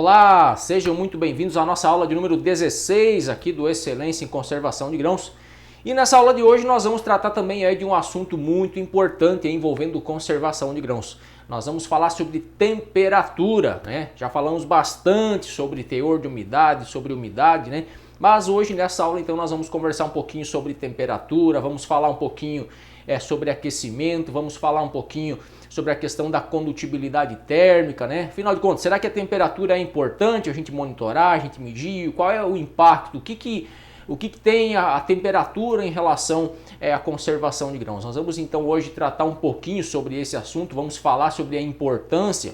Olá, sejam muito bem-vindos à nossa aula de número 16 aqui do Excelência em Conservação de Grãos. E nessa aula de hoje nós vamos tratar também de um assunto muito importante envolvendo conservação de grãos. Nós vamos falar sobre temperatura, né? Já falamos bastante sobre teor de umidade, sobre umidade, né? Mas hoje nessa aula então nós vamos conversar um pouquinho sobre temperatura, vamos falar um pouquinho sobre aquecimento, vamos falar um pouquinho sobre a questão da condutibilidade térmica, né? Afinal de contas, será que a temperatura é importante a gente monitorar, a gente medir? Qual é o impacto? O que tem a temperatura em relação à conservação de grãos? Nós vamos então hoje tratar um pouquinho sobre esse assunto, vamos falar sobre a importância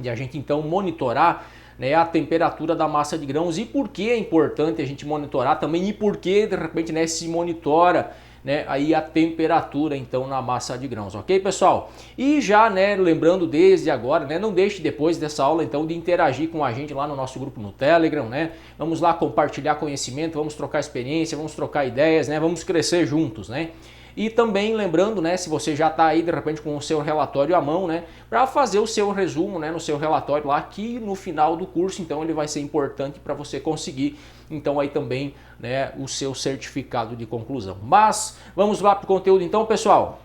de a gente então monitorar, né, a temperatura da massa de grãos e por que é importante a gente monitorar também e por que de repente, né, se monitora, né, aí a temperatura então na massa de grãos, ok, pessoal? E já, né, lembrando desde agora, né, não deixe depois dessa aula então de interagir com a gente lá no nosso grupo no Telegram, né? Vamos lá compartilhar conhecimento, vamos trocar experiência, vamos trocar ideias, né? Vamos crescer juntos, né? E também lembrando, né, se você já está aí de repente com o seu relatório à mão, né, para fazer o seu resumo, né, no seu relatório lá, que no final do curso então ele vai ser importante para você conseguir então aí também, né, o seu certificado de conclusão. Mas vamos lá para o conteúdo então, pessoal.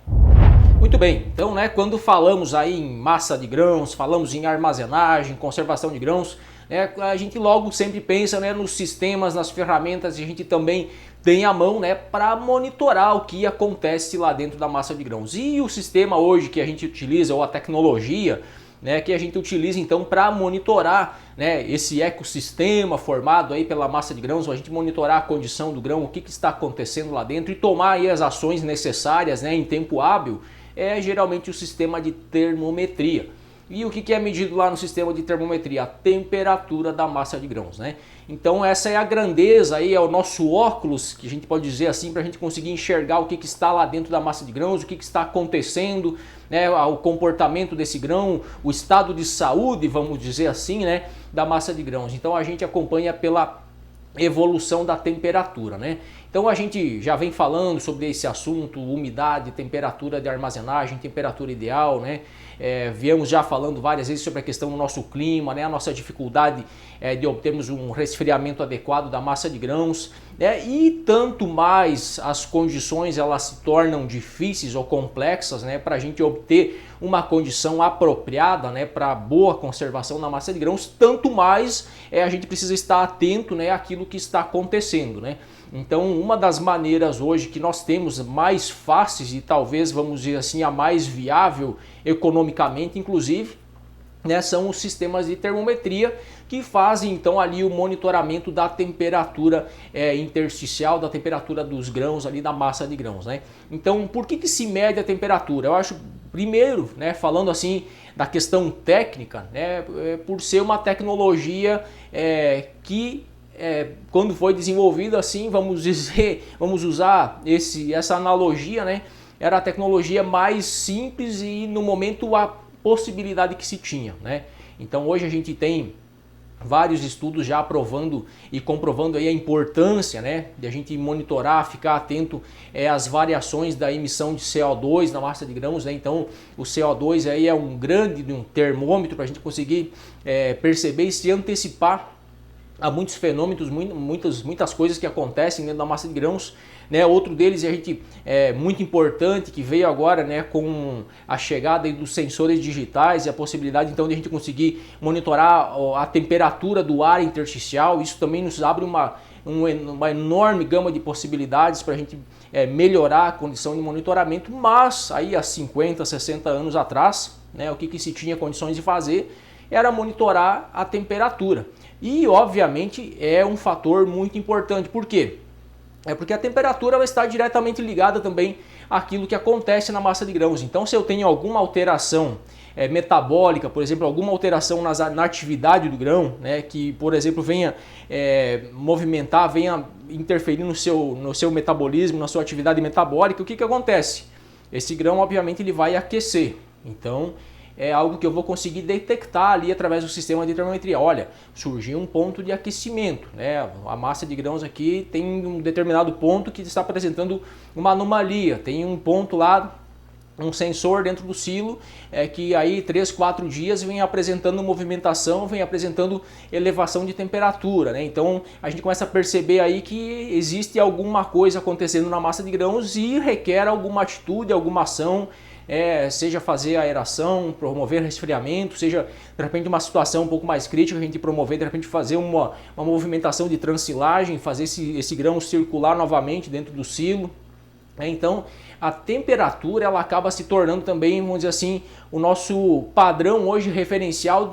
Muito bem, então, né, quando falamos aí em massa de grãos, falamos em armazenagem, conservação de grãos, né, a gente logo sempre pensa, né, nos sistemas, nas ferramentas, e a gente também tem a mão, né, para monitorar o que acontece lá dentro da massa de grãos. E o sistema hoje que a gente utiliza, ou a tecnologia, né, que a gente utiliza então para monitorar, né, esse ecossistema formado aí pela massa de grãos, a gente monitorar a condição do grão, o que está acontecendo lá dentro e tomar aí as ações necessárias, né, em tempo hábil, é geralmente o sistema de termometria. E o que é medido lá no sistema de termometria? A temperatura da massa de grãos, né? Então essa é a grandeza aí, é o nosso óculos, que a gente pode dizer assim, para a gente conseguir enxergar o que está lá dentro da massa de grãos, o que está acontecendo, né? O comportamento desse grão, o estado de saúde, vamos dizer assim, né, da massa de grãos. Então a gente acompanha pela evolução da temperatura, né? Então a gente já vem falando sobre esse assunto, umidade, temperatura de armazenagem, temperatura ideal, né? Viemos já falando várias vezes sobre a questão do nosso clima, né? A nossa dificuldade de obtermos um resfriamento adequado da massa de grãos, né? E tanto mais as condições elas se tornam difíceis ou complexas, né? Para a gente obter uma condição apropriada, né, para boa conservação na massa de grãos, tanto mais a gente precisa estar atento, né, àquilo que está acontecendo, né? Então, uma das maneiras hoje que nós temos mais fáceis e talvez, vamos dizer assim, a mais viável economicamente, inclusive, né, são os sistemas de termometria que fazem então ali o monitoramento da temperatura intersticial, da temperatura dos grãos ali da massa de grãos, né? Então, por que se mede a temperatura? Eu acho, primeiro, né, falando assim da questão técnica, né, por ser uma tecnologia que quando foi desenvolvida assim, vamos dizer, vamos usar essa analogia, né, era a tecnologia mais simples e no momento a possibilidade que se tinha, né? Então hoje a gente tem vários estudos já aprovando e comprovando aí a importância, né, de a gente monitorar, ficar atento às variações da emissão de CO2 na massa de grãos, né? Então o CO2 aí é um grande termômetro para a gente conseguir perceber e se antecipar a muitos fenômenos, muitas coisas que acontecem dentro da massa de grãos, né? Outro deles muito importante que veio agora, né, com a chegada dos sensores digitais e a possibilidade então de a gente conseguir monitorar a temperatura do ar intersticial. Isso também nos abre uma enorme gama de possibilidades para a gente melhorar a condição de monitoramento, mas aí há 50, 60 anos atrás, né, o que se tinha condições de fazer era monitorar a temperatura. E obviamente é um fator muito importante. Por quê? Porque a temperatura ela está diretamente ligada também àquilo que acontece na massa de grãos. Então se eu tenho alguma alteração metabólica, por exemplo, alguma alteração na atividade do grão, né, que por exemplo venha movimentar, venha interferir no seu metabolismo, na sua atividade metabólica, o que acontece? Esse grão obviamente ele vai aquecer. Então é algo que eu vou conseguir detectar ali através do sistema de termometria. Olha, surgiu um ponto de aquecimento, né? A massa de grãos aqui tem um determinado ponto que está apresentando uma anomalia, tem um ponto lá um sensor dentro do silo que aí 3, 4 dias vem apresentando movimentação, vem apresentando elevação de temperatura, né? Então a gente começa a perceber aí que existe alguma coisa acontecendo na massa de grãos e requer alguma atitude, alguma ação, seja fazer aeração, promover resfriamento, seja de repente uma situação um pouco mais crítica, a gente promover, de repente fazer uma movimentação de transilagem, fazer esse grão circular novamente dentro do silo. Então a temperatura ela acaba se tornando também, vamos dizer assim, o nosso padrão hoje referencial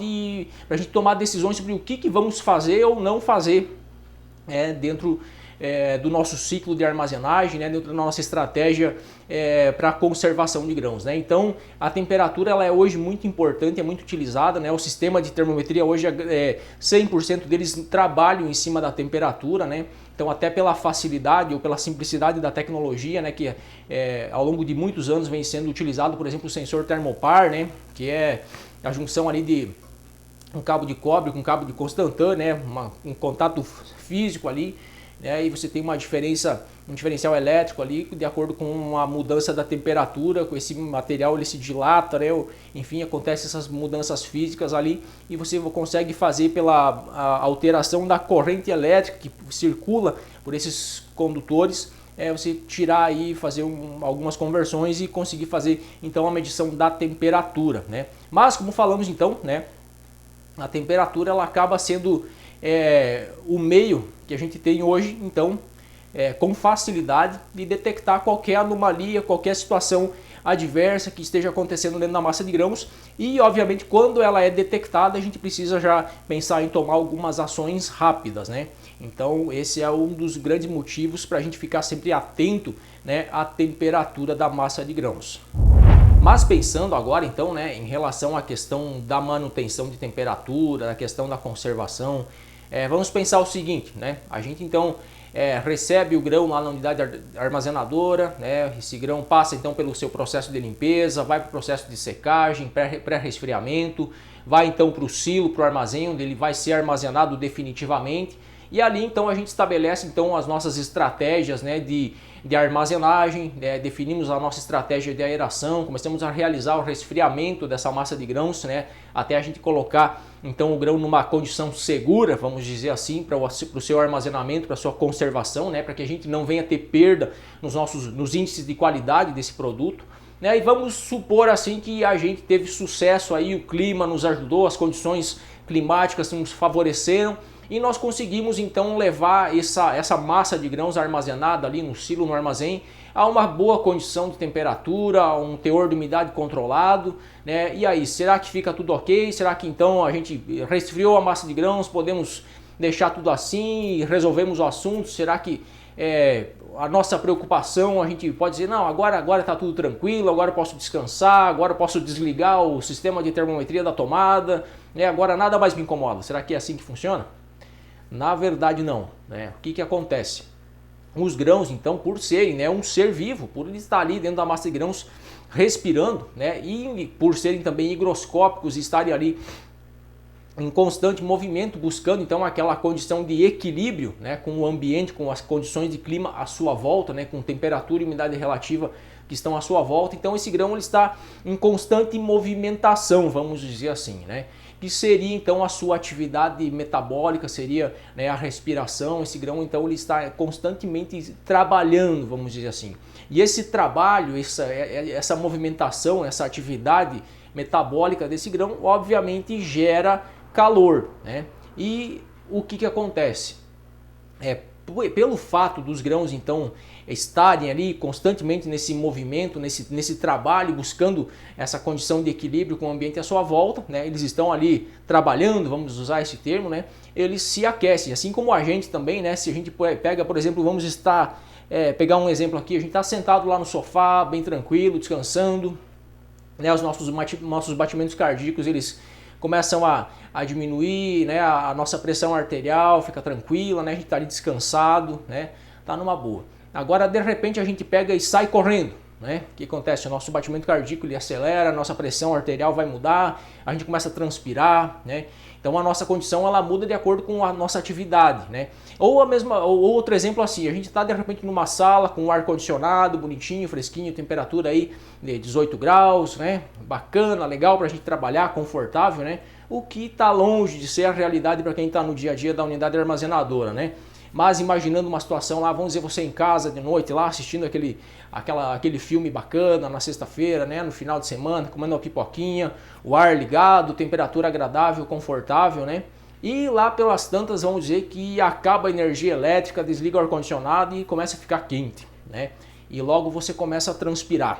para a gente tomar decisões sobre o que vamos fazer ou não fazer dentro do nosso ciclo de armazenagem, né, dentro da nossa estratégia para conservação de grãos, né? Então a temperatura ela é hoje muito importante, é muito utilizada, né? O sistema de termometria hoje 100% deles trabalham em cima da temperatura, né? Então até pela facilidade ou pela simplicidade da tecnologia, né, que ao longo de muitos anos vem sendo utilizado, por exemplo, o sensor Thermopar, né, que é a junção ali de um cabo de cobre com um cabo de Constantan, né, um contato físico ali, né, e você tem um diferencial elétrico ali de acordo com a mudança da temperatura, com esse material ele se dilata, né, enfim, acontece essas mudanças físicas ali e você consegue fazer pela alteração da corrente elétrica que circula por esses condutores, você tirar aí, fazer algumas conversões e conseguir fazer então a medição da temperatura, né? Mas como falamos então, né, a temperatura ela acaba sendo o meio que a gente tem hoje, então, com facilidade de detectar qualquer anomalia, qualquer situação adversa que esteja acontecendo dentro da massa de grãos e, obviamente, quando ela é detectada, a gente precisa já pensar em tomar algumas ações rápidas, né? Então, esse é um dos grandes motivos para a gente ficar sempre atento, né, à temperatura da massa de grãos. Mas pensando agora, então, né, em relação à questão da manutenção de temperatura, da questão da conservação, vamos pensar o seguinte, né? A gente então recebe o grão lá na unidade armazenadora, né? Esse grão passa então pelo seu processo de limpeza, vai para o processo de secagem, pré-resfriamento, vai então para o silo, para o armazém, onde ele vai ser armazenado definitivamente. E ali então a gente estabelece então as nossas estratégias, né, de armazenagem, definimos a nossa estratégia de aeração, começamos a realizar o resfriamento dessa massa de grãos, né, até a gente colocar então o grão numa condição segura, vamos dizer assim, para o seu armazenamento, para a sua conservação, né, para que a gente não venha ter perda nos índices de qualidade desse produto. E vamos supor assim que a gente teve sucesso aí, o clima nos ajudou, as condições climáticas nos favoreceram e nós conseguimos então levar essa massa de grãos armazenada ali no silo, no armazém, a uma boa condição de temperatura, um teor de umidade controlado, né? E aí, será que fica tudo ok? Será que então a gente resfriou a massa de grãos, podemos deixar tudo assim e resolvemos o assunto? Será que a nossa preocupação, a gente pode dizer, não, agora está tudo tranquilo, agora eu posso descansar, agora eu posso desligar o sistema de termometria da tomada, né? Agora nada mais me incomoda. Será que é assim que funciona? Na verdade não, né? O que acontece? Os grãos, então, por serem, né, um ser vivo, por ele estar ali dentro da massa de grãos respirando, né, e por serem também higroscópicos e estarem ali em constante movimento, buscando então aquela condição de equilíbrio, né, com o ambiente, com as condições de clima à sua volta, né, com temperatura e umidade relativa que estão à sua volta. Então esse grão ele está em constante movimentação, vamos dizer assim, né? Que seria então a sua atividade metabólica, seria, né, a respiração. Esse grão então ele está constantemente trabalhando, vamos dizer assim. E esse trabalho, essa movimentação, essa atividade metabólica desse grão, obviamente gera calor, né? E o que acontece? Pelo fato dos grãos então estarem ali constantemente nesse movimento, nesse trabalho, buscando essa condição de equilíbrio com o ambiente à sua volta, né? Eles estão ali trabalhando, vamos usar esse termo, né? Eles se aquecem, assim como a gente também, né? Se a gente pega, por exemplo, vamos pegar um exemplo aqui, a gente está sentado lá no sofá, bem tranquilo, descansando, né? Os nossos batimentos cardíacos, eles começam a diminuir, né? A nossa pressão arterial fica tranquila, né? A gente está ali descansado, né? Tá numa boa. Agora, de repente, a gente pega e sai correndo, né? O que acontece? O nosso batimento cardíaco ele acelera, a nossa pressão arterial vai mudar, a gente começa a transpirar, né? Então a nossa condição ela muda de acordo com a nossa atividade, né? Ou outro exemplo assim, a gente está de repente numa sala com ar condicionado, bonitinho, fresquinho, temperatura aí de 18 graus, né? Bacana, legal para a gente trabalhar, confortável, né? O que está longe de ser a realidade para quem está no dia a dia da unidade armazenadora, né? Mas imaginando uma situação lá, vamos dizer você em casa de noite lá assistindo aquele filme bacana na sexta-feira, né, no final de semana, comendo uma pipoquinha, o ar ligado, temperatura agradável, confortável, né? E lá pelas tantas vamos dizer que acaba a energia elétrica, desliga o ar-condicionado e começa a ficar quente, né? E logo você começa a transpirar,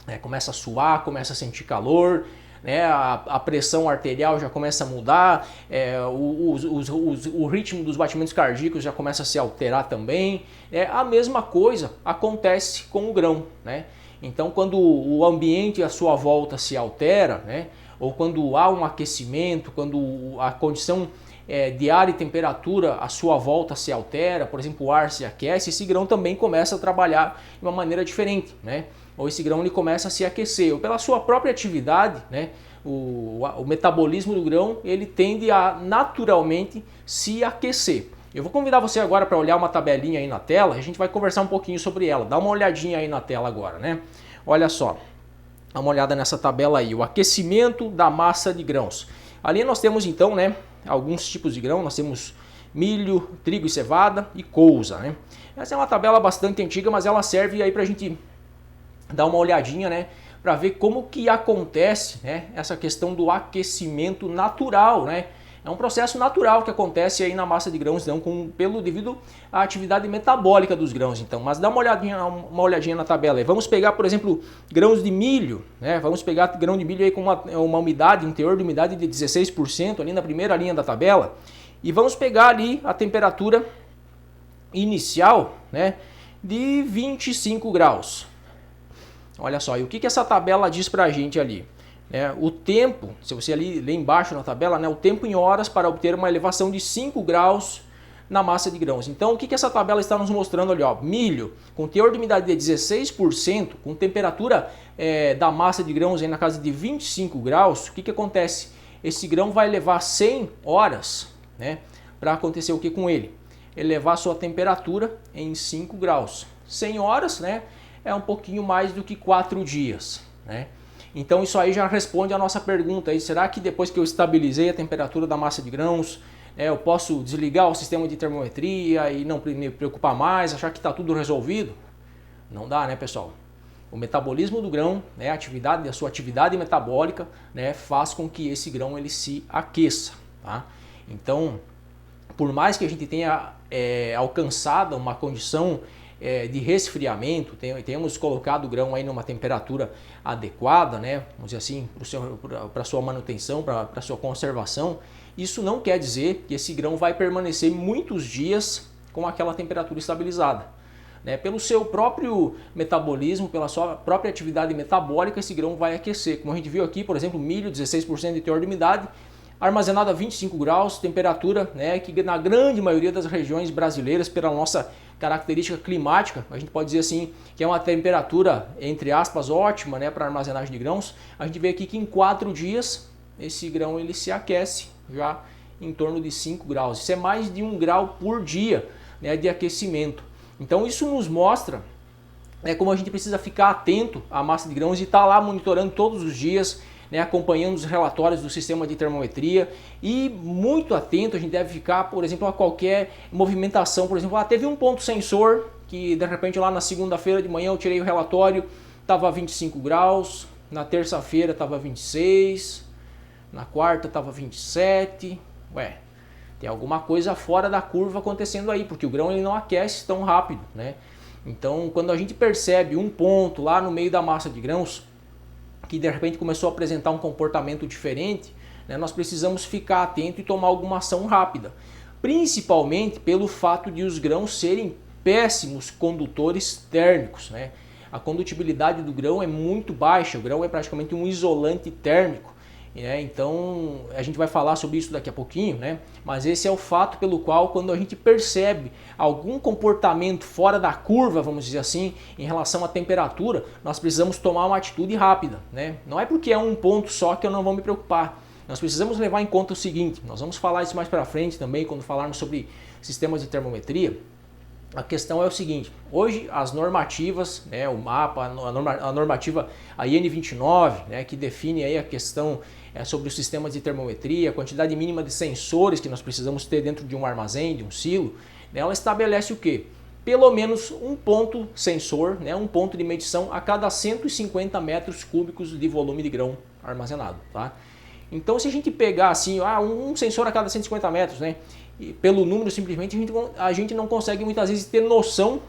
né? Começa a suar, começa a sentir calor, né, a pressão arterial já começa a mudar, o ritmo dos batimentos cardíacos já começa a se alterar também. A mesma coisa acontece com o grão, né? Então quando o ambiente à sua volta se altera, né, ou quando há um aquecimento, quando a condição de ar e temperatura à sua volta se altera, por exemplo, o ar se aquece, esse grão também começa a trabalhar de uma maneira diferente, né? Ou esse grão ele começa a se aquecer, ou pela sua própria atividade, né? O metabolismo do grão ele tende a naturalmente se aquecer. Eu vou convidar você agora para olhar uma tabelinha aí na tela, a gente vai conversar um pouquinho sobre ela. Dá uma olhadinha aí na tela agora, né? Olha só, dá uma olhada nessa tabela aí, o aquecimento da massa de grãos. Ali nós temos então, né, alguns tipos de grão, nós temos milho, trigo e cevada e couza, né? Essa é uma tabela bastante antiga, mas ela serve aí para a gente dar uma olhadinha, né, para ver como que acontece, né, essa questão do aquecimento natural, né? É um processo natural que acontece aí na massa de grãos, então, devido à atividade metabólica dos grãos, então. Mas dá uma olhadinha na tabela aí. Vamos pegar, por exemplo, grãos de milho, né? Vamos pegar grão de milho aí com uma umidade, um teor de umidade de 16% ali na primeira linha da tabela. E vamos pegar ali a temperatura inicial, né, de 25 graus. Olha só, e o que essa tabela diz pra gente ali? O tempo, se você ali ler embaixo na tabela, né, o tempo em horas para obter uma elevação de 5 graus na massa de grãos. Então o que essa tabela está nos mostrando ali? Ó, milho com teor de umidade de 16%, com temperatura da massa de grãos aí na casa de 25 graus, o que acontece? Esse grão vai levar 100 horas, né, para acontecer o que com ele? Elevar sua temperatura em 5 graus. 100 horas, né, é um pouquinho mais do que 4 dias, né? Então isso aí já responde a nossa pergunta aí, será que depois que eu estabilizei a temperatura da massa de grãos, eu posso desligar o sistema de termometria e não me preocupar mais, achar que está tudo resolvido? Não dá, né, pessoal? O metabolismo do grão, né, a sua atividade metabólica, né, faz com que esse grão ele se aqueça, tá? Então, por mais que a gente tenha alcançado uma condição de resfriamento, temos colocado o grão aí numa temperatura adequada, né, vamos dizer assim, para sua manutenção, para sua conservação, isso não quer dizer que esse grão vai permanecer muitos dias com aquela temperatura estabilizada, né? Pelo seu próprio metabolismo, pela sua própria atividade metabólica, esse grão vai aquecer. Como a gente viu aqui, por exemplo, milho, 16% de teor de umidade, armazenado a 25 graus, temperatura, né, que na grande maioria das regiões brasileiras, pela nossa característica climática, a gente pode dizer assim, que é uma temperatura, entre aspas, ótima, né, para armazenagem de grãos. A gente vê aqui que em 4 dias esse grão ele se aquece já em torno de 5 graus. Isso é mais de 1 grau por dia, né, de aquecimento. Então isso nos mostra como a gente precisa ficar atento à massa de grãos e estar lá monitorando todos os dias, né, acompanhando os relatórios do sistema de termometria, e muito atento a gente deve ficar, por exemplo, a qualquer movimentação. Por exemplo, teve um ponto sensor que de repente lá na segunda-feira de manhã eu tirei o relatório, estava 25 graus, na terça-feira estava 26, na quarta estava 27, tem alguma coisa fora da curva acontecendo aí, porque o grão ele não aquece tão rápido, né? Então quando a gente percebe um ponto lá no meio da massa de grãos, que de repente começou a apresentar um comportamento diferente, né, nós precisamos ficar atento e tomar alguma ação rápida. Principalmente pelo fato de os grãos serem péssimos condutores térmicos, né? A condutibilidade do grão é muito baixa, o grão é praticamente um isolante térmico. Então a gente vai falar sobre isso daqui a pouquinho, né? Mas esse é o fato pelo qual, quando a gente percebe algum comportamento fora da curva, vamos dizer assim, em relação à temperatura, nós precisamos tomar uma atitude rápida, né? Não é porque é um ponto só que eu não vou me preocupar. Nós precisamos levar em conta o seguinte, nós vamos falar isso mais para frente também, quando falarmos sobre sistemas de termometria. A questão é o seguinte, hoje as normativas, né, o mapa, a normativa a IN29, né, que define aí a questão sobre os sistemas de termometria, a quantidade mínima de sensores que nós precisamos ter dentro de um armazém, de um silo, né, ela estabelece o quê? Pelo menos um ponto sensor, né, um ponto de medição a cada 150 metros cúbicos de volume de grão armazenado. Tá? Então se a gente pegar assim, um sensor a cada 150 metros, né, e pelo número simplesmente a gente não consegue muitas vezes ter noção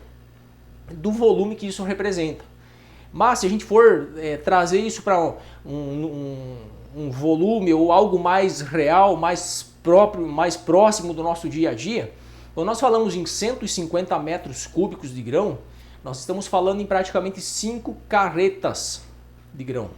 do volume que isso representa. Mas se a gente for trazer isso para um volume ou algo mais real, mais próprio, mais próximo do nosso dia a dia, quando nós falamos em 150 metros cúbicos de grão, nós estamos falando em praticamente 5 carretas de grão.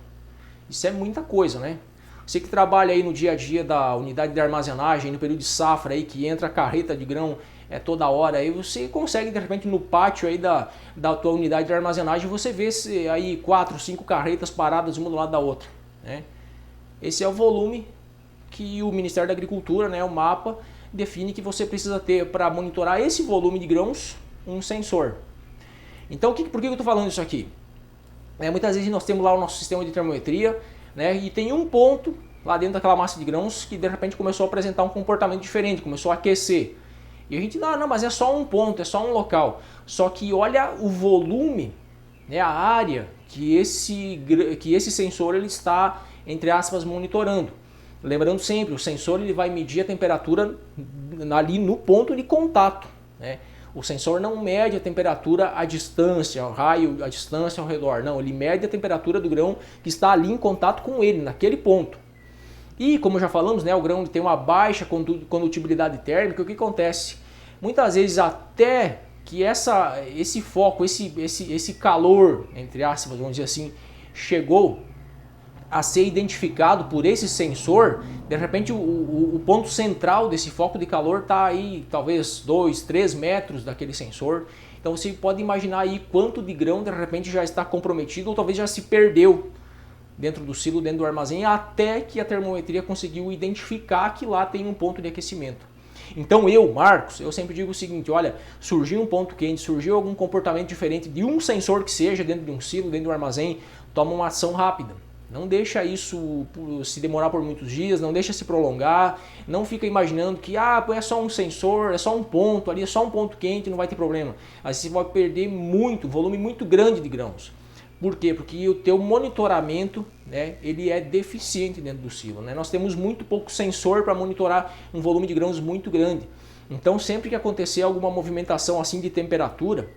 Isso é muita coisa, né? Você que trabalha aí no dia a dia da unidade de armazenagem, no período de safra aí, que entra a carreta de grão toda hora, aí você consegue de repente no pátio aí da tua unidade de armazenagem, você vê aí 4, 5 carretas paradas uma do lado da outra, né? Esse é o volume que o Ministério da Agricultura, né, o MAPA, define que você precisa ter para monitorar esse volume de grãos, um sensor. Então por que eu estou falando isso aqui? Muitas vezes nós temos lá o nosso sistema de termometria, né, e tem um ponto lá dentro daquela massa de grãos que de repente começou a apresentar um comportamento diferente, começou a aquecer. E a gente, não, mas é só um ponto, é só um local. Só que olha o volume, né, a área que esse sensor ele está, entre aspas, monitorando. Lembrando sempre, o sensor ele vai medir a temperatura ali no ponto de contato, né? O sensor não mede a temperatura à distância, ao raio, à distância ao redor. Não, ele mede a temperatura do grão que está ali em contato com ele, naquele ponto. E como já falamos, né, o grão tem uma baixa condutibilidade térmica. O que acontece? Muitas vezes até que esse foco, esse calor, entre aspas, vamos dizer assim, chegou a ser identificado por esse sensor, de repente o ponto central desse foco de calor está aí talvez 2, 3 metros daquele sensor. Então você pode imaginar aí quanto de grão de repente já está comprometido ou talvez já se perdeu dentro do silo, dentro do armazém, até que a termometria conseguiu identificar que lá tem um ponto de aquecimento. Então Marcos, eu sempre digo o seguinte, olha, surgiu um ponto quente, surgiu algum comportamento diferente de um sensor que seja dentro de um silo, dentro do armazém, toma uma ação rápida. Não deixa isso se demorar por muitos dias, não deixa se prolongar, não fica imaginando que é só um sensor, é só um ponto ali, é só um ponto quente, não vai ter problema. Aí você vai perder um volume muito grande de grãos. Por quê? Porque o teu monitoramento, né, ele é deficiente dentro do silo, né? Nós temos muito pouco sensor para monitorar um volume de grãos muito grande. Então sempre que acontecer alguma movimentação assim de temperatura,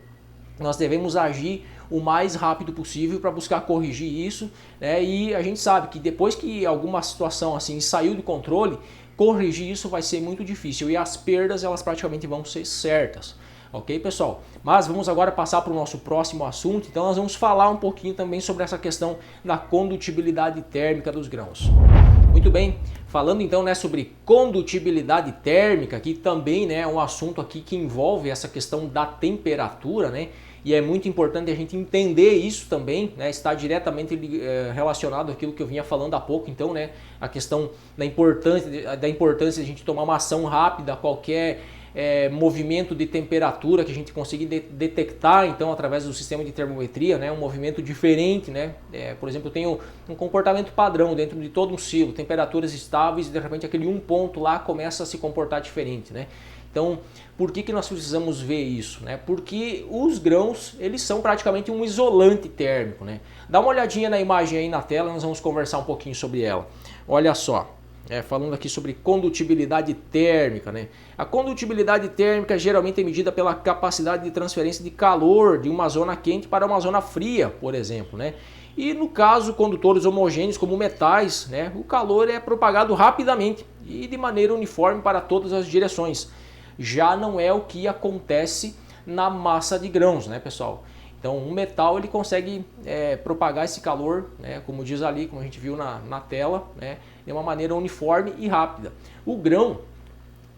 nós devemos agir o mais rápido possível para buscar corrigir isso, né? E a gente sabe que depois que alguma situação assim saiu do controle, corrigir isso vai ser muito difícil e as perdas elas praticamente vão ser certas. Ok, pessoal? Mas vamos agora passar para o nosso próximo assunto. Então nós vamos falar um pouquinho também sobre essa questão da condutibilidade térmica dos grãos. Muito bem, falando então, né, sobre condutibilidade térmica, que também, né, é um assunto aqui que envolve essa questão da temperatura, né? E é muito importante a gente entender isso também, né? Está diretamente relacionado àquilo que eu vinha falando há pouco, então, né? A questão da importância de a gente tomar uma ação rápida a qualquer movimento de temperatura que a gente consiga detectar, então, através do sistema de termometria, né? Um movimento diferente, né? Por exemplo, eu tenho um comportamento padrão dentro de todo um silo, temperaturas estáveis e de repente aquele um ponto lá começa a se comportar diferente, né? Então, por que nós precisamos ver isso, né? Porque os grãos, eles são praticamente um isolante térmico, né? Dá uma olhadinha na imagem aí na tela, nós vamos conversar um pouquinho sobre ela. Olha só, falando aqui sobre condutibilidade térmica, né? A condutibilidade térmica geralmente é medida pela capacidade de transferência de calor de uma zona quente para uma zona fria, por exemplo, né? E no caso, condutores homogêneos como metais, né? O calor é propagado rapidamente e de maneira uniforme para todas as direções. Já não é o que acontece na massa de grãos, né, pessoal? Então um metal ele consegue propagar esse calor, né, como diz ali, como a gente viu na tela, né, de uma maneira uniforme e rápida. O grão,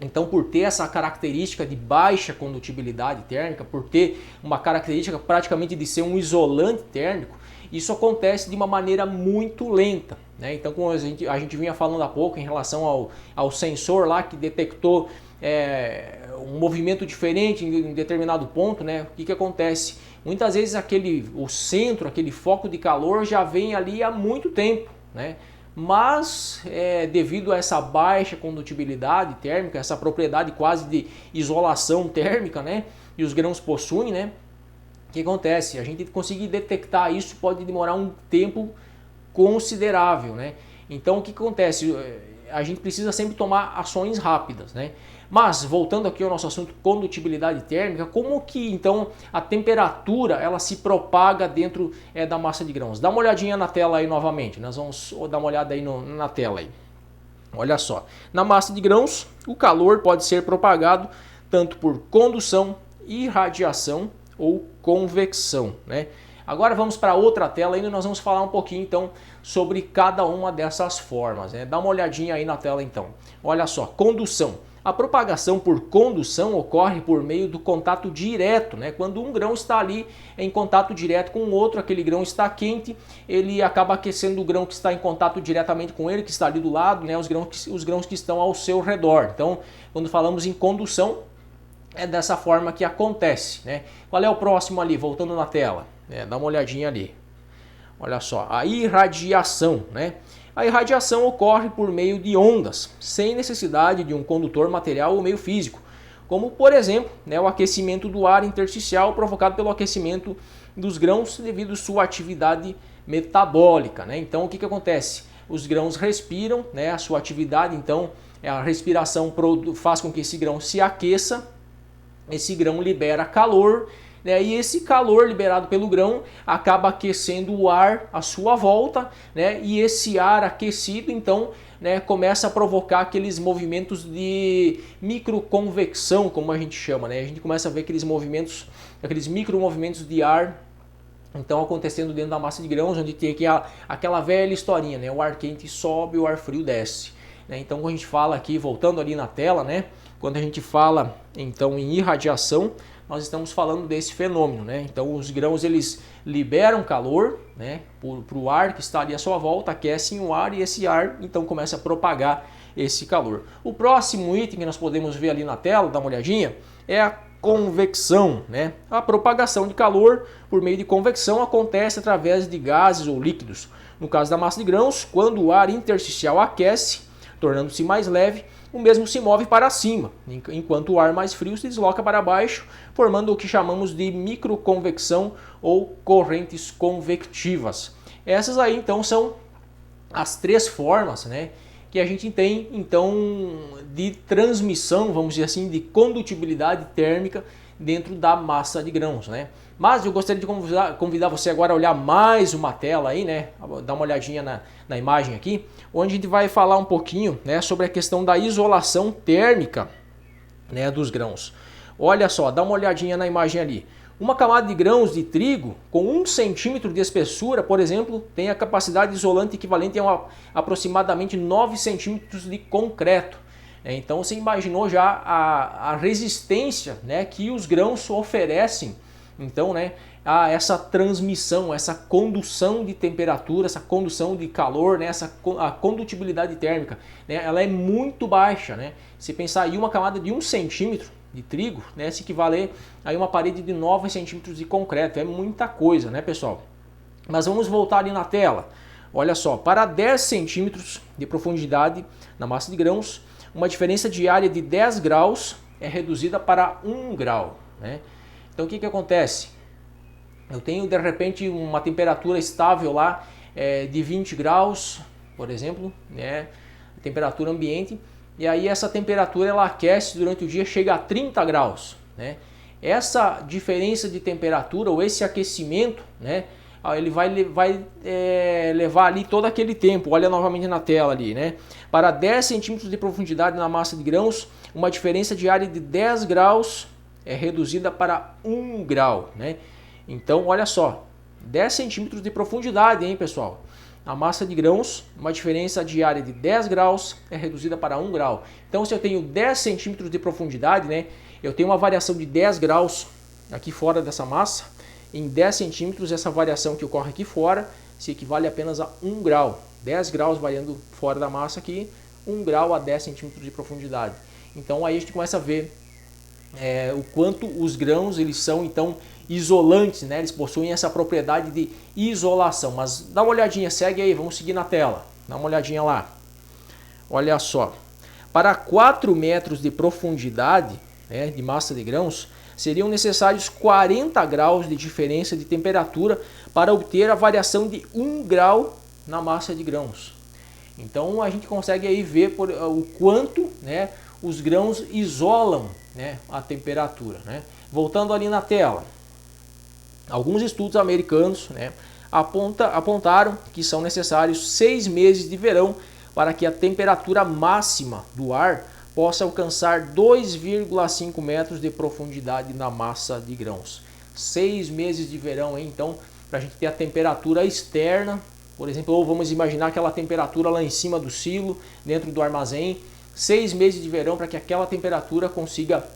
então, por ter essa característica de baixa condutibilidade térmica, por ter uma característica praticamente de ser um isolante térmico, isso acontece de uma maneira muito lenta, né? Então, como a gente vinha falando há pouco em relação ao sensor lá que detectou um movimento diferente em determinado ponto, né? O que acontece? Muitas vezes o centro, aquele foco de calor já vem ali há muito tempo, né? Mas devido a essa baixa condutibilidade térmica, essa propriedade quase de isolação térmica, né, e os grãos possuem, né, o que acontece? A gente conseguir detectar isso pode demorar um tempo considerável, né? Então o que acontece? A gente precisa sempre tomar ações rápidas, né? Mas voltando aqui ao nosso assunto condutibilidade térmica, como que então a temperatura ela se propaga dentro da massa de grãos? Dá uma olhadinha na tela aí novamente, nós vamos dar uma olhada aí na tela aí. Olha só, na massa de grãos o calor pode ser propagado tanto por condução, irradiação ou convecção, né? Agora vamos para outra tela e nós vamos falar um pouquinho então sobre cada uma dessas formas, né? Dá uma olhadinha aí na tela então. Olha só, condução. A propagação por condução ocorre por meio do contato direto, né? Quando um grão está ali em contato direto com o outro, aquele grão está quente, ele acaba aquecendo o grão que está em contato diretamente com ele, que está ali do lado, né? Os grãos que estão ao seu redor. Então, quando falamos em condução, é dessa forma que acontece, né? Qual é o próximo ali, voltando na tela? Dá uma olhadinha ali. Olha só, a irradiação, né? A irradiação ocorre por meio de ondas, sem necessidade de um condutor material ou meio físico, como por exemplo, né, o aquecimento do ar intersticial provocado pelo aquecimento dos grãos devido à sua atividade metabólica, né? Então o que acontece? Os grãos respiram, né? A sua atividade, então, a respiração faz com que esse grão se aqueça, esse grão libera calor, né, e esse calor liberado pelo grão acaba aquecendo o ar à sua volta, né, e esse ar aquecido então, né, começa a provocar aqueles movimentos de microconvecção, como a gente chama, né? A gente começa a ver aqueles movimentos, aqueles micromovimentos de ar então acontecendo dentro da massa de grãos, onde tem aquela velha historinha, né? O ar quente sobe, o ar frio desce, né? Então quando a gente fala aqui, voltando ali na tela, né? Quando a gente fala então em irradiação, nós estamos falando desse fenômeno, né? Então os grãos eles liberam calor, né, para o ar que está ali à sua volta, aquecem o ar e esse ar então começa a propagar esse calor. O próximo item que nós podemos ver ali na tela, dá uma olhadinha, é a convecção, né? A propagação de calor por meio de convecção acontece através de gases ou líquidos. No caso da massa de grãos, quando o ar intersticial aquece, tornando-se mais leve, o mesmo se move para cima, enquanto o ar mais frio se desloca para baixo, formando o que chamamos de microconvecção ou correntes convectivas. Essas aí então são as três formas, né, que a gente tem então de transmissão, vamos dizer assim, de condutibilidade térmica dentro da massa de grãos, né? Mas eu gostaria de convidar você agora a olhar mais uma tela aí, né? Dar uma olhadinha na imagem aqui, onde a gente vai falar um pouquinho, né, sobre a questão da isolação térmica, né, dos grãos. Olha só, dá uma olhadinha na imagem ali. Uma camada de grãos de trigo com 1 centímetro de espessura, por exemplo, tem a capacidade isolante equivalente a aproximadamente 9 centímetros de concreto. Então você imaginou já a resistência, né, que os grãos oferecem, então, né, a essa transmissão, essa condução de temperatura, essa condução de calor, né, a condutibilidade térmica, né, ela é muito baixa, né? Se pensar em uma camada de 1 centímetro de trigo, né, se equivaler a uma parede de 9 centímetros de concreto, é muita coisa, né, pessoal? Mas vamos voltar ali na tela. Olha só, para 10 centímetros de profundidade na massa de grãos, uma diferença de área de 10 graus é reduzida para 1 grau, né? Então o que acontece? Eu tenho de repente uma temperatura estável lá de 20 graus, por exemplo, né? Temperatura ambiente, e aí essa temperatura ela aquece durante o dia, chega a 30 graus, né? Essa diferença de temperatura ou esse aquecimento, né, ele vai levar ali todo aquele tempo. Olha novamente na tela ali, né? Para 10 centímetros de profundidade na massa de grãos, uma diferença de área de 10 graus é reduzida para 1 grau, né? Então, olha só, 10 centímetros de profundidade, hein, pessoal? A massa de grãos, uma diferença diária de 10 graus é reduzida para 1 grau. Então, se eu tenho 10 centímetros de profundidade, né, eu tenho uma variação de 10 graus aqui fora dessa massa. Em 10 centímetros, essa variação que ocorre aqui fora se equivale apenas a 1 grau. 10 graus variando fora da massa aqui, 1 grau a 10 centímetros de profundidade. Então, aí a gente começa a ver o quanto os grãos eles são então isolantes, né? Eles possuem essa propriedade de isolação. Mas dá uma olhadinha, segue aí, vamos seguir na tela. Dá uma olhadinha lá. Olha só, para 4 metros de profundidade, né, de massa de grãos, seriam necessários 40 graus de diferença de temperatura para obter a variação de 1 grau na massa de grãos. Então a gente consegue aí ver o quanto, né, os grãos isolam, né, a temperatura, né? Voltando ali na tela, alguns estudos americanos, né, apontaram que são necessários 6 meses de verão para que a temperatura máxima do ar possa alcançar 2,5 metros de profundidade na massa de grãos. 6 meses de verão, hein? Então, para a gente ter a temperatura externa, por exemplo, ou vamos imaginar aquela temperatura lá em cima do silo, dentro do armazém, 6 meses de verão para que aquela temperatura consiga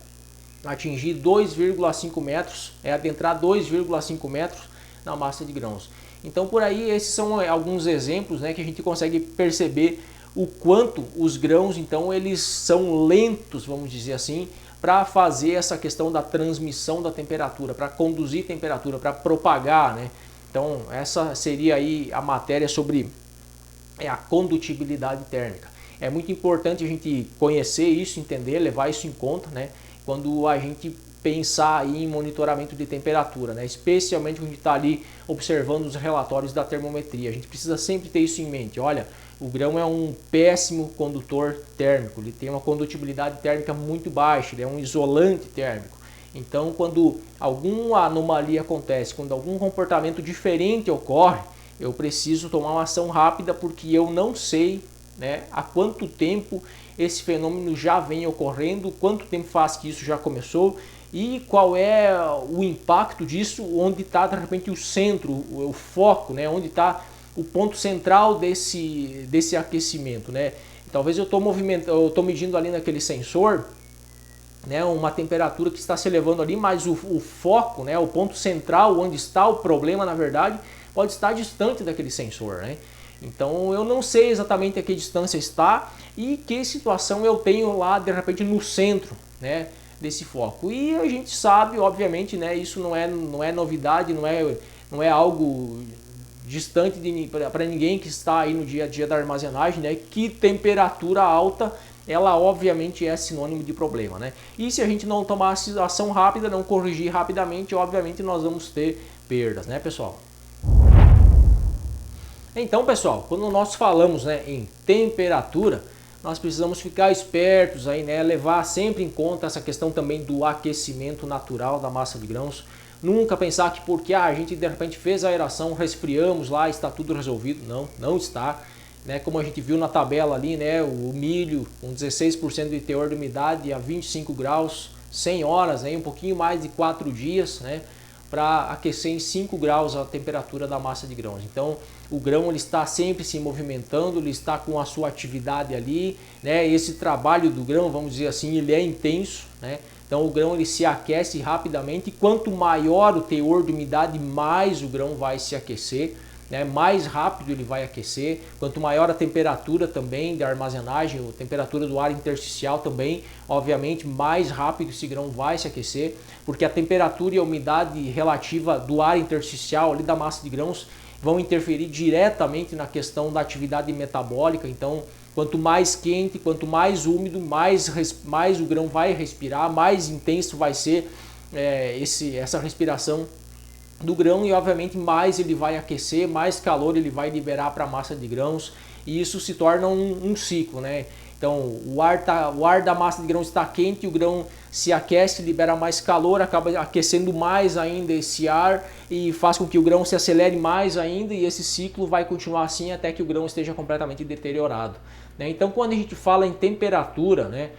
atingir 2,5 metros, adentrar 2,5 metros na massa de grãos. Então por aí esses são alguns exemplos, né, que a gente consegue perceber o quanto os grãos então eles são lentos, vamos dizer assim, para fazer essa questão da transmissão da temperatura, para conduzir temperatura, para propagar, né? Então essa seria aí a matéria sobre a condutibilidade térmica. É muito importante a gente conhecer isso, entender, levar isso em conta, né, quando a gente pensar aí em monitoramento de temperatura, né, especialmente quando a gente está ali observando os relatórios da termometria. A gente precisa sempre ter isso em mente. Olha, o grão é um péssimo condutor térmico, ele tem uma condutibilidade térmica muito baixa, ele é um isolante térmico. Então, quando alguma anomalia acontece, quando algum comportamento diferente ocorre, eu preciso tomar uma ação rápida porque eu não sei, né, há quanto tempo esse fenômeno já vem ocorrendo, quanto tempo faz que isso já começou e qual é o impacto disso, onde está de repente o centro, o foco, né, onde está o ponto central desse aquecimento, né? Talvez eu estou medindo ali naquele sensor, né, uma temperatura que está se elevando ali, mas o foco, né, o ponto central, onde está o problema, na verdade, pode estar distante daquele sensor, né? Então eu não sei exatamente a que distância está e que situação eu tenho lá de repente no centro, né, desse foco. E a gente sabe, obviamente, né, isso não é novidade, não é algo distante para ninguém que está aí no dia a dia da armazenagem, né, que temperatura alta ela obviamente é sinônimo de problema, né? E se a gente não tomar ação rápida, não corrigir rapidamente, obviamente nós vamos ter perdas, né, pessoal? Então, pessoal, quando nós falamos, né, em temperatura, nós precisamos ficar espertos aí, né, levar sempre em conta essa questão também do aquecimento natural da massa de grãos. Nunca pensar que porque a gente de repente fez a aeração, resfriamos lá, está tudo resolvido. Não, não está. Né, como a gente viu na tabela ali, né, o milho com 16% de teor de umidade a 25 graus, 100 horas, né, um pouquinho mais de 4 dias, né, para aquecer em 5 graus a temperatura da massa de grãos. Então o grão ele está sempre se movimentando, ele está com a sua atividade ali, né? Esse trabalho do grão, vamos dizer assim, ele é intenso, né? Então o grão ele se aquece rapidamente e quanto maior o teor de umidade, mais o grão vai se aquecer, né? Mais rápido ele vai aquecer. Quanto maior a temperatura também da armazenagem, a temperatura do ar intersticial também, obviamente mais rápido esse grão vai se aquecer, porque a temperatura e a umidade relativa do ar intersticial ali da massa de grãos vão interferir diretamente na questão da atividade metabólica. Então quanto mais quente, quanto mais úmido, mais o grão vai respirar, mais intenso vai ser essa respiração do grão e obviamente mais ele vai aquecer, mais calor ele vai liberar para a massa de grãos e isso se torna um ciclo, né? Então o ar da massa de grãos está quente, o grão se aquece, libera mais calor, acaba aquecendo mais ainda esse ar e faz com que o grão se acelere mais ainda e esse ciclo vai continuar assim até que o grão esteja completamente deteriorado, né? Então quando a gente fala em temperatura, né,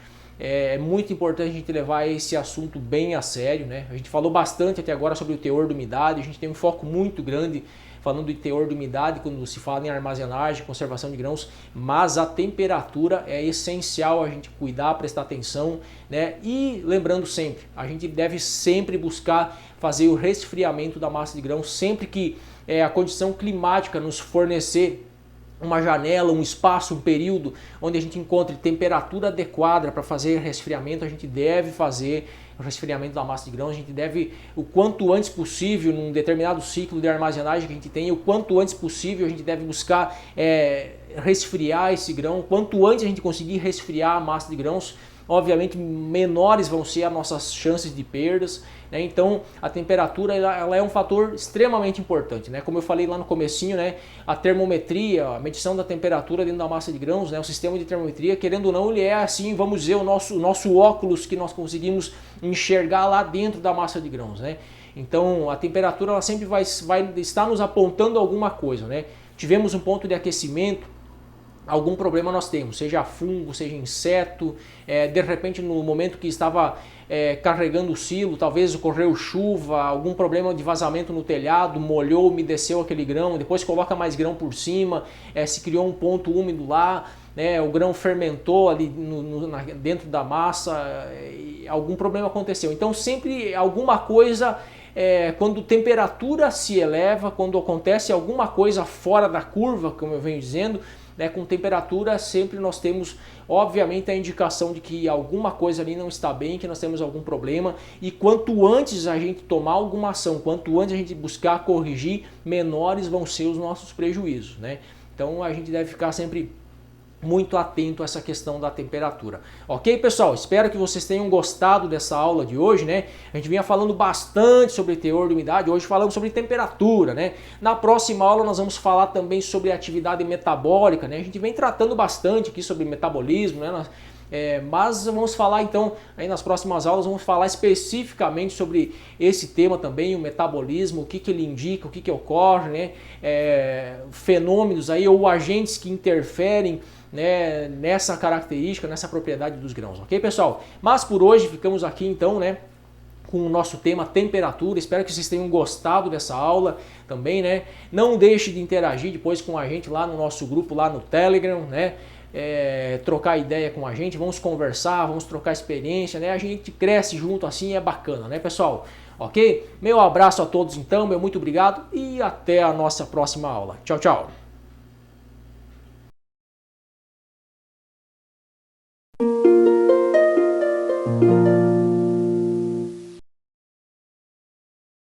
É muito importante a gente levar esse assunto bem a sério, né? A gente falou bastante até agora sobre o teor de umidade, a gente tem um foco muito grande falando de teor de umidade quando se fala em armazenagem, conservação de grãos, mas a temperatura é essencial a gente cuidar, prestar atenção, né? E lembrando sempre, a gente deve sempre buscar fazer o resfriamento da massa de grãos sempre que a condição climática nos fornecer uma janela, um espaço, um período onde a gente encontre temperatura adequada para fazer resfriamento, a gente deve fazer o resfriamento da massa de grãos, a gente deve o quanto antes possível, num determinado ciclo de armazenagem que a gente tem, o quanto antes possível a gente deve buscar resfriar esse grão, quanto antes a gente conseguir resfriar a massa de grãos, obviamente menores vão ser as nossas chances de perdas, né? Então a temperatura ela é um fator extremamente importante, né? Como eu falei lá no comecinho, né? A termometria, a medição da temperatura dentro da massa de grãos, né? O sistema de termometria, querendo ou não, ele é assim, vamos dizer, o nosso óculos que nós conseguimos enxergar lá dentro da massa de grãos, né? Então a temperatura ela sempre vai estar nos apontando alguma coisa, né? Tivemos um ponto de aquecimento, algum problema nós temos, seja fungo, seja inseto, de repente no momento que estava carregando o silo, talvez ocorreu chuva, algum problema de vazamento no telhado, molhou, umedeceu aquele grão, depois coloca mais grão por cima, se criou um ponto úmido lá, né, o grão fermentou ali dentro da massa, algum problema aconteceu. Então sempre alguma coisa, quando a temperatura se eleva, quando acontece alguma coisa fora da curva, como eu venho dizendo, com temperatura sempre nós temos obviamente a indicação de que alguma coisa ali não está bem, que nós temos algum problema, e quanto antes a gente tomar alguma ação, quanto antes a gente buscar corrigir, menores vão ser os nossos prejuízos, né? Então a gente deve ficar sempre muito atento a essa questão da temperatura. Ok, pessoal? Espero que vocês tenham gostado dessa aula de hoje, né? A gente vinha falando bastante sobre teor de umidade, hoje falamos sobre temperatura, né? Na próxima aula nós vamos falar também sobre atividade metabólica, né? A gente vem tratando bastante aqui sobre metabolismo, né? Mas vamos falar então, aí nas próximas aulas, vamos falar especificamente sobre esse tema também, o metabolismo, o que ele indica, o que ocorre, né? Fenômenos aí ou agentes que interferem, né, nessa característica, nessa propriedade dos grãos, ok, pessoal? Mas por hoje ficamos aqui então, né, com o nosso tema temperatura. Espero que vocês tenham gostado dessa aula também, né? Não deixe de interagir depois com a gente lá no nosso grupo, lá no Telegram, né? Trocar ideia com a gente, vamos conversar, vamos trocar experiência, né? A gente cresce junto assim, é bacana, né, pessoal? Ok? Meu abraço a todos então, meu muito obrigado e até a nossa próxima aula. Tchau, tchau!